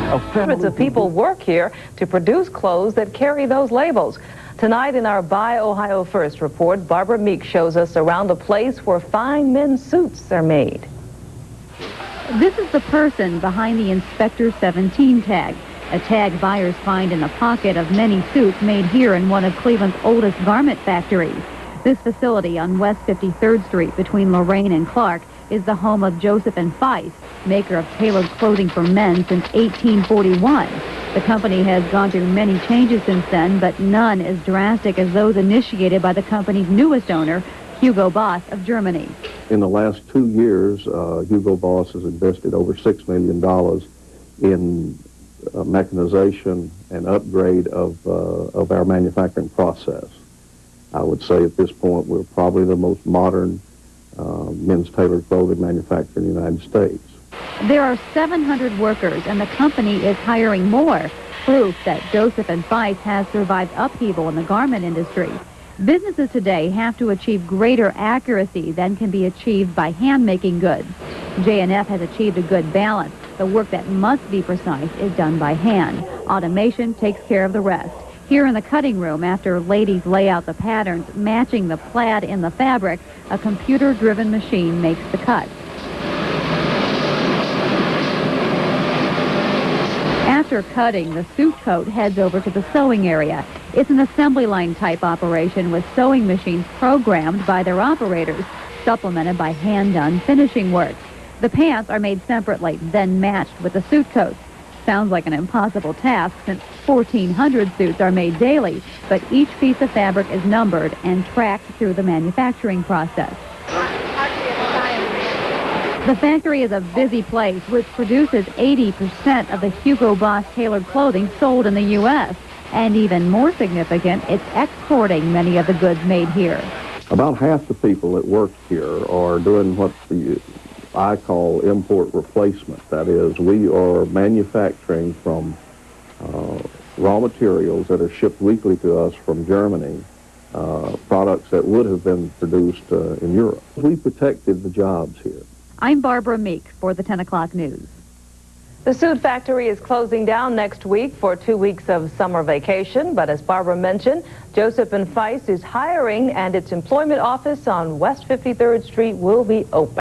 Hundreds of people work here to produce clothes that carry those labels. Tonight in our Buy Ohio First report, Barbara Meek shows us around the place where fine men's suits are made. This is the person behind the Inspector 17 tag, a tag buyers find in the pocket of many suits made here in one of Cleveland's oldest garment factories. This facility on West 53rd Street between Lorraine and Clark is the home of Joseph and Feiss, maker of tailored clothing for men since 1841. The company has gone through many changes since then, but none as drastic as those initiated by the company's newest owner, Hugo Boss of Germany. In the last 2 years, Hugo Boss has invested over $6 million in mechanization and upgrade of our manufacturing process. I would say at this point we're probably the most modern men's tailored clothing manufacturer in the United States. There are 700 workers, and the company is hiring more, proof that Joseph and Feiss has survived upheaval in the garment industry. Businesses today have to achieve greater accuracy than can be achieved by hand-making goods. J&F has achieved a good balance. The work that must be precise is done by hand. Automation takes care of the rest. Here in the cutting room, after ladies lay out the patterns matching the plaid in the fabric, a computer-driven machine makes the cut. After cutting, the suit coat heads over to the sewing area. It's an assembly line type operation with sewing machines programmed by their operators, supplemented by hand-done finishing work. The pants are made separately, then matched with the suit coats. Sounds like an impossible task since 1,400 suits are made daily, but each piece of fabric is numbered and tracked through the manufacturing process. The factory is a busy place which produces 80% of the Hugo Boss tailored clothing sold in the U.S. And even more significant, it's exporting many of the goods made here. About half the people that work here are doing what I call import replacement. That is, we are manufacturing from raw materials that are shipped weekly to us from Germany, products that would have been produced in Europe. We protected the jobs here. I'm Barbara Meek for the 10 o'clock news. The suit factory is closing down next week for 2 weeks of summer vacation, but as Barbara mentioned, Joseph and Feiss is hiring, and its employment office on West 53rd Street will be open.